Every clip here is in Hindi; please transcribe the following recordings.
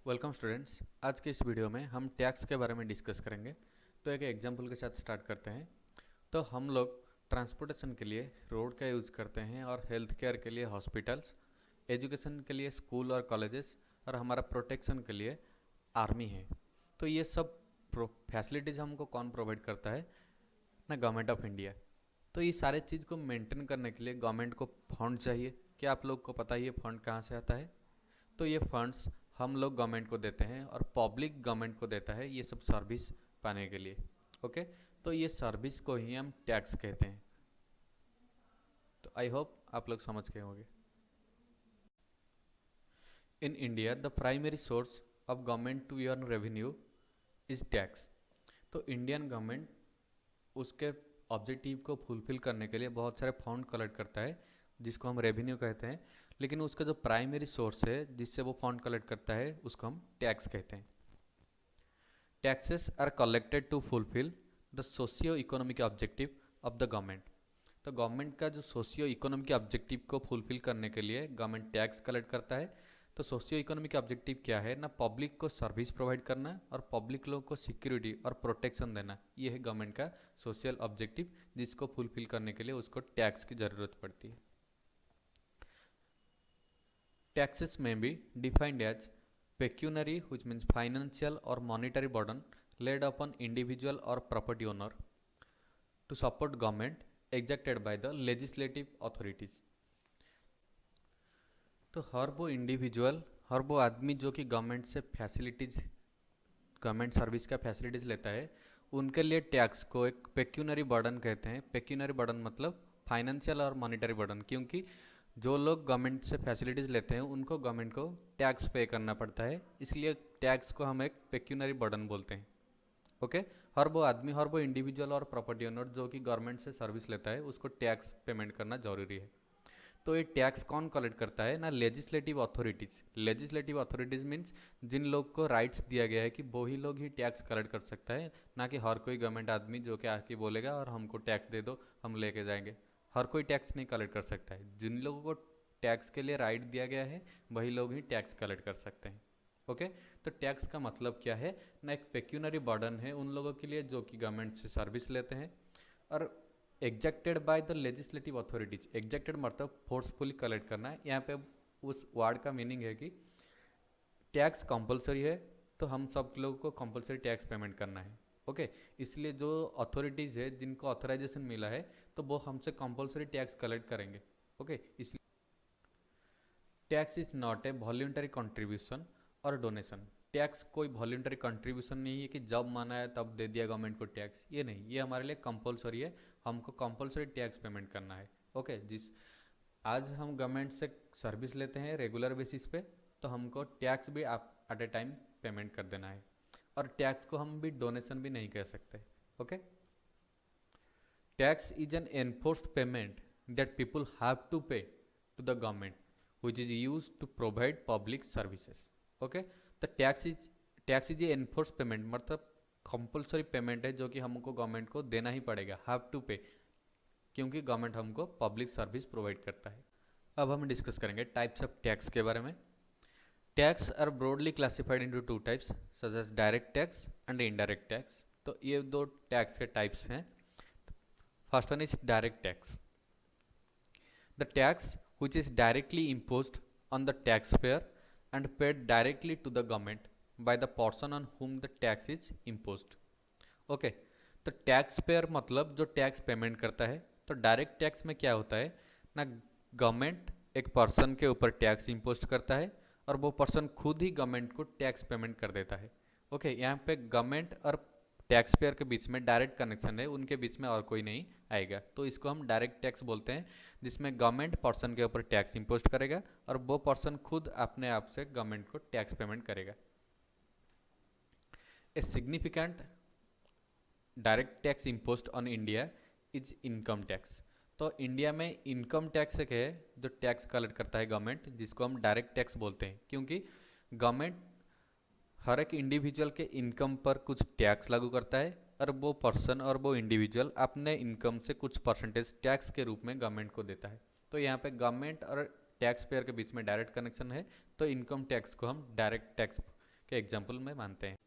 Welcome students. आज के इस वीडियो में हम टैक्स के बारे में डिस्कस करेंगे। तो एक एग्जांपल के साथ स्टार्ट करते हैं। तो हम लोग ट्रांसपोर्टेशन के लिए रोड का यूज़ करते हैं और हेल्थ केयर के लिए हॉस्पिटल्स, एजुकेशन के लिए स्कूल और कॉलेजेस, और हमारा प्रोटेक्शन के लिए आर्मी है। तो ये सब फैसिलिटीज़ हमको कौन प्रोवाइड करता है? ना, गवर्नमेंट ऑफ इंडिया। तो ये सारे चीज़ को मेंटेन करने के लिए गवर्नमेंट को फंड चाहिए। क्या आप लोग को पता है ये फंड कहाँ से आता है? तो ये फंड्स हम लोग गवर्नमेंट को देते हैं और पब्लिक गवर्नमेंट को देता है ये सब सर्विस पाने के लिए। ओके, तो ये सर्विस को ही हम टैक्स कहते हैं। तो आई होप आप लोग समझ गए होंगे। In India the primary source of government to earn revenue is tax. तो इंडियन गवर्नमेंट उसके ऑब्जेक्टिव को फुलफिल करने के लिए बहुत सारे फंड कलेक्ट करता है जिसको हम रेवेन्यू कहते हैं। लेकिन उसका जो प्राइमरी सोर्स है जिससे वो फंड कलेक्ट करता है उसको हम टैक्स कहते हैं। Taxes are collected to fulfil the socio economic objective of the government. तो गवर्नमेंट का जो सोशियो इकोनॉमिक ऑब्जेक्टिव को फुलफिल करने के लिए गवर्नमेंट टैक्स कलेक्ट करता है। तो सोशियो इकोनॉमिक ऑब्जेक्टिव क्या है? ना, पब्लिक को सर्विस प्रोवाइड करना और पब्लिक लोगों को सिक्योरिटी और प्रोटेक्शन देना। ये है गवर्नमेंट का सोशल ऑब्जेक्टिव, जिसको फुलफिल करने के लिए उसको टैक्स की ज़रूरत पड़ती है। Taxes may be defined as pecuniary, which means financial or monetary burden laid upon individual or property owner to support government exacted by the legislative authorities। तो हर वो इंडिविजुअल, हर वो आदमी जो कि गवर्नमेंट से फैसिलिटीज़, गवर्नमेंट सर्विस का फैसिलिटीज़ लेता है, उनके लिए टैक्स को एक पेक्यूनरी बर्डन कहते हैं। पेक्यूनरी बर्डन मतलब फाइनेंशियल और मॉनिटरी बर्डन, क्योंकि जो लोग गवर्नमेंट से फैसिलिटीज़ लेते हैं उनको गवर्नमेंट को टैक्स पे करना पड़ता है, इसलिए टैक्स को हम एक पेक्यूनरी बर्डन बोलते हैं। ओके, हर वो आदमी, हर वो इंडिविजुअल और प्रॉपर्टी ओनर जो कि गवर्नमेंट से सर्विस लेता है उसको टैक्स पेमेंट करना जरूरी है। तो ये टैक्स कौन कलेक्ट करता है? ना, legislative authorities. Legislative authorities means जिन लोग को राइट्स दिया गया है कि वो ही लोग ही टैक्स कलेक्ट कर सकता है, ना कि हर कोई गवर्नमेंट आदमी जो कि आके बोलेगा और हमको टैक्स दे दो हम लेके जाएंगे। हर कोई टैक्स नहीं कलेक्ट कर सकता है। जिन लोगों को टैक्स के लिए राइट दिया गया है वही लोग ही टैक्स कलेक्ट कर सकते हैं। ओके, तो टैक्स का मतलब क्या है? ना, एक पेक्यूनरी बर्डन है उन लोगों के लिए जो कि गवर्नमेंट से सर्विस लेते हैं, और एग्जेक्टेड बाय द लेजिस्लेटिव अथॉरिटीज। एग्जेक्टेड मतलब फोर्सफुली कलेक्ट करना है। यहाँ पे उस वर्ड का मीनिंग है कि टैक्स कंपलसरी है, तो हम सब लोगों को कंपलसरी टैक्स पेमेंट करना है। ओके, इसलिए जो अथॉरिटीज़ है जिनको ऑथराइजेशन मिला है तो वो हमसे कंपलसरी टैक्स कलेक्ट करेंगे। ओके, इसलिए tax is not a voluntary contribution और डोनेशन। टैक्स कोई वॉल्यूंटरी कंट्रीब्यूशन नहीं है कि जब माना है तब दे दिया गवर्नमेंट को टैक्स। ये नहीं, ये हमारे लिए कंपलसरी है। हमको कंपलसरी टैक्स पेमेंट करना है। ओके, जिस आज हम गवर्नमेंट से सर्विस लेते हैं रेगुलर बेसिस पे, तो हमको टैक्स भी आप एट ए टाइम पेमेंट कर देना है। और टैक्स को हम भी डोनेशन भी नहीं कह सकते। Okay, tax is an enforced payment that people have to pay to the government which is used to provide public services। Okay, तो tax is a enforce payment मतलब कंपलसरी पेमेंट है जो कि हमको गवर्नमेंट को देना ही पड़ेगा, हैव टू पे, क्योंकि गवर्नमेंट हमको पब्लिक सर्विस प्रोवाइड करता है। अब हम डिस्कस करेंगे टाइप्स ऑफ टैक्स के बारे में। Tax are broadly classified into two types such as direct tax and indirect tax. तो ये दो टैक्स के टाइप्स हैं। First one is direct tax. The tax which is directly imposed on the taxpayer and paid directly to the government by the person on whom the tax is imposed। Okay, तो टैक्स पेयर मतलब जो टैक्स पेमेंट करता है। तो डायरेक्ट टैक्स में क्या होता है ना, गवर्नमेंट एक पर्सन के ऊपर टैक्स इम्पोज करता है और वो पर्सन खुद ही गवर्नमेंट को टैक्स पेमेंट कर देता है। ओके, यहाँ पे गवर्नमेंट और टैक्स पेयर के बीच में डायरेक्ट कनेक्शन है, उनके बीच में और कोई नहीं आएगा। तो इसको हम डायरेक्ट टैक्स बोलते हैं, जिसमें गवर्नमेंट पर्सन के ऊपर टैक्स इम्पोज करेगा और वो पर्सन खुद अपने आप से गवर्नमेंट को टैक्स पेमेंट करेगा। A significant direct tax imposed on India is income tax. तो इंडिया में इनकम टैक्स एक है जो टैक्स कलेक्ट करता है गवर्नमेंट, जिसको हम डायरेक्ट टैक्स बोलते हैं, क्योंकि गवर्नमेंट हर एक इंडिविजुअल के इनकम पर कुछ टैक्स लागू करता है और वो पर्सन और वो इंडिविजुअल अपने इनकम से कुछ परसेंटेज टैक्स के रूप में गवर्नमेंट को देता है। तो यहाँ पे गवर्नमेंट और टैक्स पेयर के बीच में डायरेक्ट कनेक्शन है, तो इनकम टैक्स को हम डायरेक्ट टैक्स के एग्जाम्पल में मानते हैं।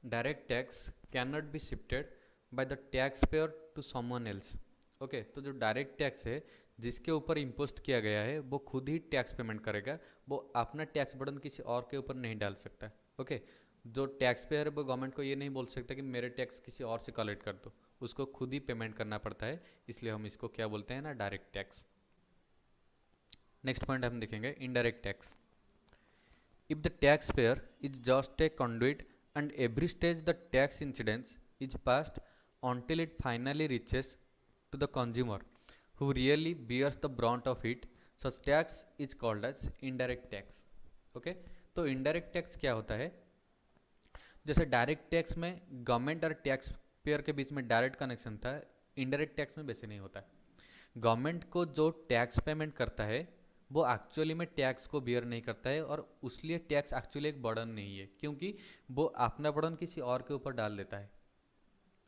Direct tax can not be shifted by the tax payer to someone else. Okay, तो जो डायरेक्ट टैक्स है जिसके ऊपर इम्पोस्ट किया गया है वो खुद ही टैक्स पेमेंट करेगा, वो अपना टैक्स बर्डन किसी और के ऊपर नहीं डाल सकता। ओके, जो टैक्स पेयर है वो गवर्नमेंट को ये नहीं बोल सकता कि मेरे टैक्स किसी और से कलेक्ट कर दो, उसको खुद ही पेमेंट करना पड़ता है, इसलिए हम इसको क्या बोलते हैं ना, डायरेक्ट टैक्स। नेक्स्ट पॉइंट हम देखेंगे indirect tax. If the tax pair is just a conduit and every stage the tax incidence is passed until it finally reaches to the consumer who really bears the brunt of it, such tax is called as indirect tax। Okay, तो इनडायरेक्ट टैक्स क्या होता है? जैसे डायरेक्ट टैक्स में गवर्नमेंट और टैक्स पेयर के बीच में डायरेक्ट कनेक्शन था, इनडायरेक्ट टैक्स में वैसे नहीं होता है। गवर्नमेंट को जो टैक्स पेमेंट करता है वो एक्चुअली में टैक्स को बियर नहीं करता है, और उसलिए टैक्स एक्चुअली एक बर्डन नहीं है, क्योंकि वो अपना बर्डन किसी और के ऊपर डाल देता है।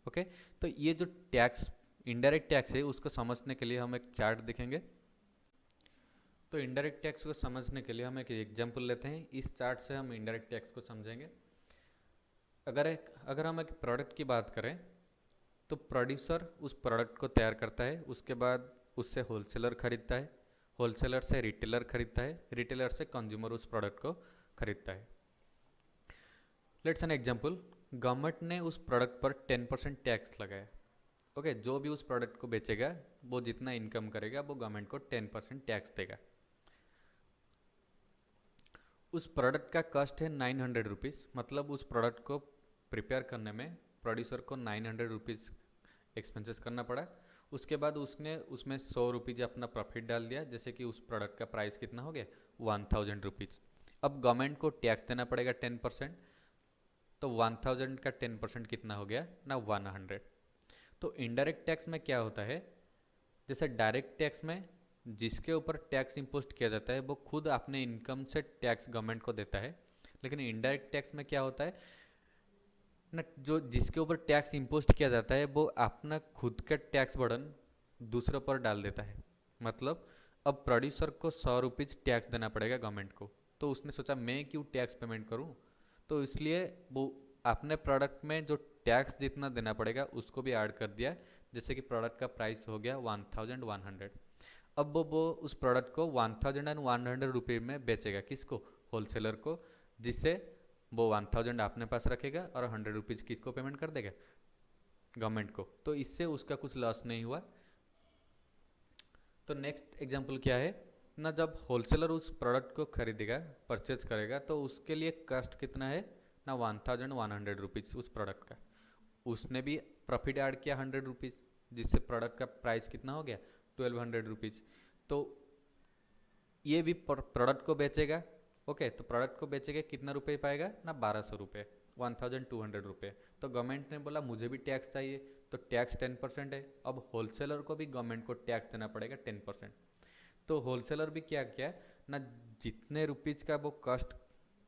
ओके, तो ये जो टैक्स इनडायरेक्ट टैक्स है उसको समझने के लिए हम एक चार्ट देखेंगे। तो इनडायरेक्ट टैक्स को समझने के लिए हम एक एग्जांपल लेते हैं, इस चार्ट से हम इनडायरेक्ट टैक्स को समझेंगे। अगर हम एक प्रोडक्ट की बात करें तो प्रोड्यूसर उस प्रोडक्ट को तैयार करता है, उसके बाद उससे होलसेलर खरीदता है, होलसेलर से रिटेलर खरीदता है, रिटेलर से कंज्यूमर उस प्रोडक्ट को खरीदता है। लेट्स एन एग्जांपल, गवर्नमेंट ने उस प्रोडक्ट पर 10% टैक्स लगाया। ओके, जो भी उस प्रोडक्ट को बेचेगा वो जितना इनकम करेगा वो गवर्नमेंट को 10% टैक्स देगा। उस प्रोडक्ट का कॉस्ट है 900 रुपीज़, मतलब उस प्रोडक्ट को प्रिपेयर करने में प्रोड्यूसर को 900 रुपीज़ एक्सपेंसेस करना पड़ा। उसके बाद उसने उसमें 100 रुपीज़ अपना प्रॉफिट डाल दिया, जैसे कि उस प्रोडक्ट का प्राइस कितना हो गया 1000 रुपीज़। अब गवर्नमेंट को टैक्स देना पड़ेगा 10%, तो 1000 का 10% कितना हो गया ना 100। तो इनडायरेक्ट टैक्स में क्या होता है, जैसे डायरेक्ट टैक्स में जिसके ऊपर टैक्स इम्पोज किया जाता है वो खुद अपने इनकम से टैक्स गवर्नमेंट को देता है, लेकिन इनडायरेक्ट टैक्स में क्या होता है ना, जो जिसके ऊपर टैक्स इम्पोज किया जाता है वो अपना खुद का टैक्स बर्डन दूसरों पर डाल देता है। मतलब अब प्रोड्यूसर को 100 रुपीज़ टैक्स देना पड़ेगा गवर्नमेंट को, तो उसने सोचा मैं क्यों टैक्स पेमेंट करूं, तो इसलिए वो अपने प्रोडक्ट में जो टैक्स जितना देना पड़ेगा उसको भी ऐड कर दिया, जैसे कि प्रोडक्ट का प्राइस हो गया 1100। अब वो उस प्रोडक्ट को 1100 रुपये में बेचेगा, किसको, होलसेलर को, जिससे वो 1000 अपने पास रखेगा और 100 रुपीज़ किसको पेमेंट कर देगा, गवर्नमेंट को। तो इससे उसका कुछ लॉस नहीं हुआ। तो नेक्स्ट एग्जांपल क्या है ना, जब होलसेलर उस प्रोडक्ट को खरीदेगा, परचेज करेगा, तो उसके लिए कॉस्ट कितना है ना 1100 रुपीज़ उस प्रोडक्ट का। उसने भी प्रॉफिट ऐड किया 100 रुपीज़, जिससे प्रोडक्ट का प्राइस कितना हो गया 1200 रुपीज़। तो ये भी प्रोडक्ट को बेचेगा। ओके, तो प्रोडक्ट को बेचेगा कितना रुपए पाएगा ना 1200 रुपये, 1200 रुपये। तो गवर्नमेंट ने बोला मुझे भी टैक्स चाहिए, तो टैक्स 10% है। अब होलसेलर को भी गवर्नमेंट को टैक्स देना पड़ेगा 10%। तो होलसेलर भी क्या किया ना, जितने रुपीज़ का वो कॉस्ट,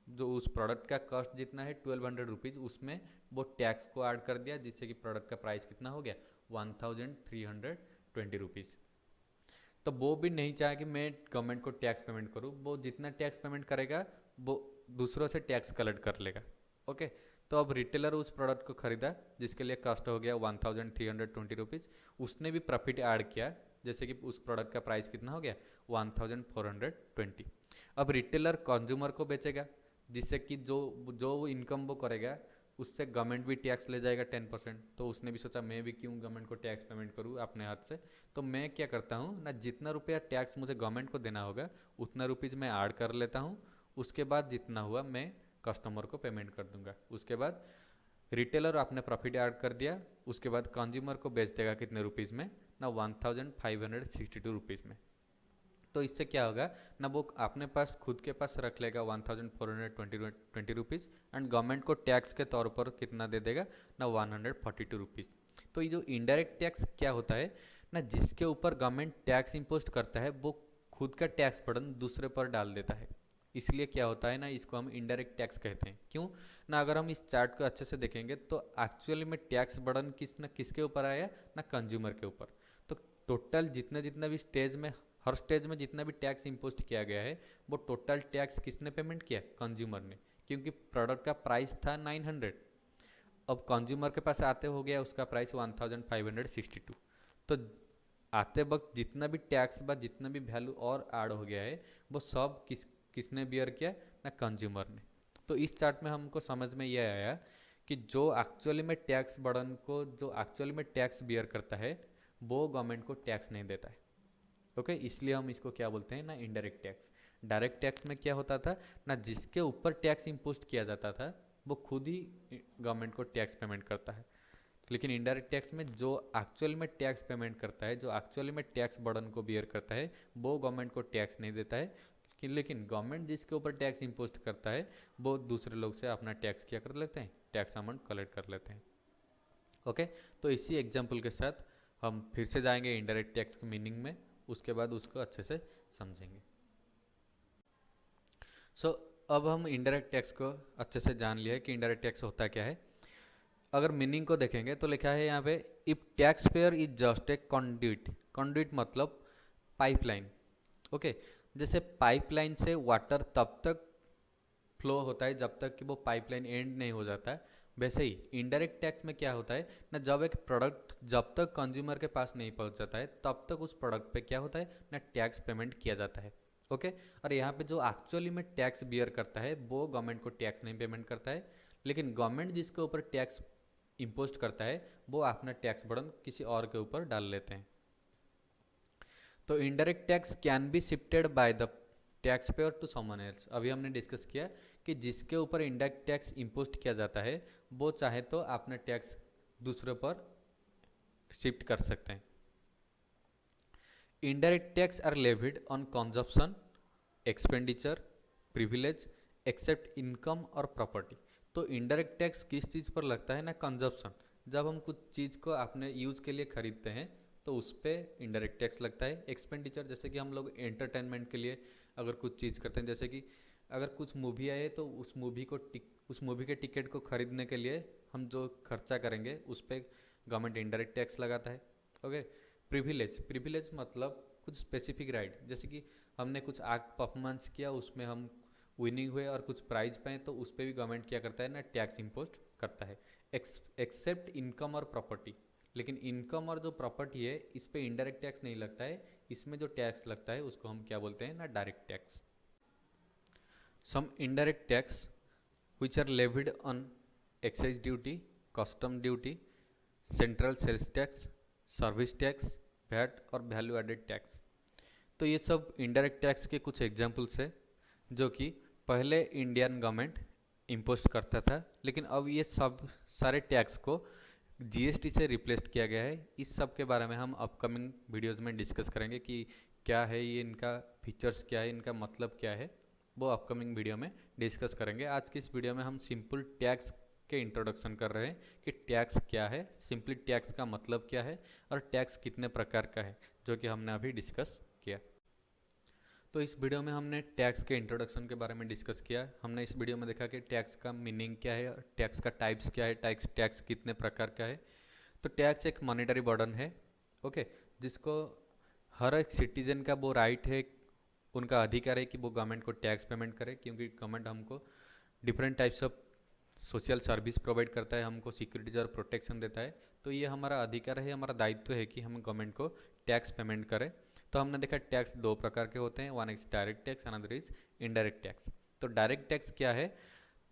जो उस प्रोडक्ट का कॉस्ट जितना है 1200 रुपीज़, उसमें वो टैक्स को ऐड कर दिया, जिससे कि प्रोडक्ट का प्राइस कितना हो गया 1320 रुपीज़। तो वो भी नहीं चाहे कि मैं गवर्नमेंट को टैक्स पेमेंट करूँ, वो जितना टैक्स पेमेंट करेगा वो दूसरों से टैक्स कलेक्ट कर लेगा। ओके, तो अब रिटेलर उस प्रोडक्ट को खरीदा जिसके लिए कॉस्ट हो गया 1320 रुपीज़, उसने भी प्रॉफिट ऐड किया, जैसे कि उस प्रोडक्ट का प्राइस कितना हो गया 1420। अब रिटेलर कंज्यूमर को बेचेगा, जिससे कि जो जो इनकम वो करेगा उससे गवर्नमेंट भी टैक्स ले जाएगा 10%। तो उसने भी सोचा मैं भी क्यों गवर्नमेंट को टैक्स पेमेंट करूँ अपने हाथ से, तो मैं क्या करता हूँ ना, जितना रुपया टैक्स मुझे गवर्नमेंट को देना होगा उतना रुपीज़ मैं ऐड कर लेता हूँ, उसके बाद जितना हुआ मैं कस्टमर को पेमेंट कर दूंगा। उसके बाद रिटेलर आपने प्रॉफिट ऐड कर दिया, उसके बाद कंज्यूमर को बेच देगा कितने रुपीज़ में ना 1562 रुपीज़ में। तो इससे क्या होगा ना, वो अपने पास खुद के पास रख लेगा 1420 रुपीज़, एंड गवर्नमेंट को टैक्स के तौर पर कितना दे देगा ना 142 रुपीज़। तो ये जो इनडायरेक्ट टैक्स क्या होता है ना, जिसके ऊपर गवर्नमेंट टैक्स इम्पोज करता है वो खुद का टैक्स बर्डन दूसरे पर डाल देता है, इसलिए क्या होता है ना, इसको हम इनडायरेक्ट टैक्स कहते हैं। क्यों ना, अगर हम इस चार्ट को अच्छे से देखेंगे तो एक्चुअली में टैक्स बर्डन किसके ऊपर आया ना, कंज्यूमर के ऊपर। तो टोटल जितना जितना भी स्टेज में, हर स्टेज में जितना भी टैक्स इम्पोज किया गया है वो टोटल टैक्स किसने पेमेंट किया, कंज्यूमर ने। क्योंकि प्रोडक्ट का प्राइस था 900, अब कंज्यूमर के पास आते हो गया उसका प्राइस 1562। तो आते वक्त जितना भी टैक्स बा जितना भी वैल्यू और ऐड हो गया है वो सब किसने बियर किया ना, कंज्यूमर ने। तो इस चार्ट में हमको समझ में ये आया कि जो एक्चुअली में टैक्स बर्डन को, जो एक्चुअली में टैक्स बियर करता है वो गवर्नमेंट को टैक्स नहीं देता है। ओके, इसलिए हम इसको क्या बोलते हैं ना, इनडायरेक्ट टैक्स। डायरेक्ट टैक्स में क्या होता था ना, जिसके ऊपर टैक्स इम्पोज किया जाता था वो खुद ही गवर्नमेंट को टैक्स पेमेंट करता है। लेकिन इनडायरेक्ट टैक्स में जो एक्चुअल में टैक्स पेमेंट करता है, जो एक्चुअली में टैक्स बर्डन को बियर करता है वो गवर्नमेंट को टैक्स नहीं देता है। लेकिन गवर्नमेंट जिसके ऊपर टैक्स इम्पोज करता है वो दूसरे लोग से अपना टैक्स क्या कर लेते हैं, टैक्स अमाउंट कलेक्ट कर लेते हैं। ओके, तो इसी एग्जाम्पल के साथ हम फिर से जाएंगे इनडायरेक्ट टैक्स की मीनिंग में, उसके बाद उसको अच्छे से समझेंगे। सो अब हम इनडायरेक्ट टैक्स को अच्छे से जान लिया है कि इनडायरेक्ट टैक्स होता क्या है। अगर मीनिंग को देखेंगे तो लिखा है यहाँ पे, if tax payer is just a conduit. Conduit मतलब पाइपलाइन। ओके, जैसे पाइपलाइन से वाटर तब तक फ्लो होता है जब तक कि वो पाइपलाइन एंड नहीं हो जाता है, वैसे ही इनडायरेक्ट टैक्स में क्या होता है ना, जब एक प्रोडक्ट जब तक कंज्यूमर के पास नहीं पहुंच जाता है तब तक उस प्रोडक्ट पे क्या होता है ना, टैक्स पेमेंट किया जाता है। ओके, और यहाँ पे जो एक्चुअली में टैक्स बियर करता है वो गवर्नमेंट को टैक्स नहीं पेमेंट करता है, लेकिन गवर्नमेंट जिसके ऊपर टैक्स इम्पोज करता है वो अपना टैक्स बर्डन किसी और के ऊपर डाल लेते हैं। तो indirect tax can be shifted by the tax payer to someone else. अभी हमने डिस्कस किया कि जिसके ऊपर इनडायरेक्ट टैक्स इम्पोज किया जाता है वो चाहे तो अपना टैक्स दूसरे पर शिफ्ट कर सकते हैं। Indirect tax are levied on consumption, expenditure, privilege, except income और प्रॉपर्टी। तो इनडायरेक्ट टैक्स किस चीज़ पर लगता है ना, कंजप्शन। जब हम कुछ चीज़ को अपने यूज़ के लिए खरीदते हैं तो उस पर इनडायरेक्ट टैक्स लगता है। एक्सपेंडिचर, जैसे कि हम लोग एंटरटेनमेंट के लिए अगर कुछ चीज़ करते हैं, जैसे कि अगर कुछ मूवी आए तो उस मूवी के टिकट को खरीदने के लिए हम जो खर्चा करेंगे उस पर गवर्नमेंट इनडायरेक्ट टैक्स लगाता है। ओके, प्रिविलेज, प्रिविलेज मतलब कुछ स्पेसिफिक राइट, जैसे कि हमने कुछ आर्ट परफॉर्मेंस किया उसमें हम विनिंग हुए और कुछ प्राइज पाए तो उस पर भी गवर्नमेंट क्या करता है ना, टैक्स इम्पोज करता है। एक्सेप्ट इनकम और प्रॉपर्टी, लेकिन इनकम और जो प्रॉपर्टी है इस पर इनडायरेक्ट टैक्स नहीं लगता है, इसमें जो टैक्स लगता है उसको हम क्या बोलते हैं ना, direct tax. Some indirect tax which are levied on excise duty, custom duty, central sales tax, service tax, VAT और वैल्यू एडेड टैक्स। तो ये सब इनडायरेक्ट टैक्स के कुछ एग्जांपल्स है जो कि पहले इंडियन गवर्नमेंट इम्पोज करता था, लेकिन अब ये सब सारे टैक्स को जीएसटी से रिप्लेस किया गया है। इस सब के बारे में हम अपकमिंग वीडियोज़ में डिस्कस करेंगे कि क्या है ये, इनका फीचर्स क्या है, इनका मतलब क्या है, वो अपकमिंग वीडियो में डिस्कस करेंगे। आज की इस वीडियो में हम सिंपल टैक्स के इंट्रोडक्शन कर रहे हैं कि टैक्स क्या है, सिंपली टैक्स का मतलब क्या है और टैक्स कितने प्रकार का है, जो कि हमने अभी डिस्कस किया। तो इस वीडियो में हमने टैक्स के इंट्रोडक्शन के बारे में डिस्कस किया। हमने इस वीडियो में देखा कि टैक्स का मीनिंग क्या है, टैक्स का टाइप्स क्या है, टैक्स कितने प्रकार का है। तो टैक्स एक मॉनेटरी बर्डन है, ओके, जिसको हर एक सिटीजन का वो राइट है, उनका अधिकार है कि वो गवर्नमेंट को टैक्स पेमेंट करे, क्योंकि गवर्नमेंट हमको different types of social service provide करता है, हमको सिक्योरिटीज और प्रोटेक्शन देता है। तो ये हमारा अधिकार है, हमारा दायित्व है कि हम गवर्नमेंट को टैक्स पेमेंट करें। तो हमने देखा टैक्स दो प्रकार के होते हैं, one is direct tax, another is indirect tax. तो डायरेक्ट टैक्स क्या है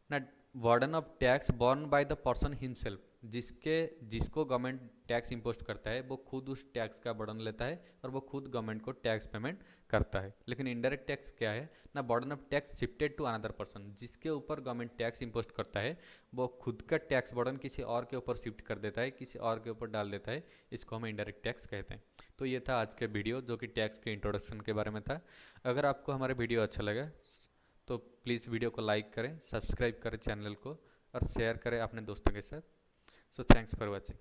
ना, burden of tax born by the person himself, जिसको गवर्नमेंट टैक्स इम्पोज करता है वो खुद उस टैक्स का बर्डन लेता है और वो खुद गवर्नमेंट को टैक्स पेमेंट करता है। लेकिन इनडायरेक्ट टैक्स क्या है ना, burden of tax shifted to another person, जिसके ऊपर गवर्नमेंट टैक्स इम्पोज करता है वो खुद का टैक्स बर्डन किसी और के ऊपर शिफ्ट कर देता है, किसी और के ऊपर डाल देता है, इसको हम इनडायरेक्ट टैक्स कहते हैं। तो ये था आज के वीडियो जो कि टैक्स के इंट्रोडक्शन के बारे में था। अगर आपको हमारे वीडियो अच्छा लगा तो प्लीज़ वीडियो को लाइक करें, सब्सक्राइब करें चैनल को और शेयर करें अपने दोस्तों के साथ। So thanks for watching.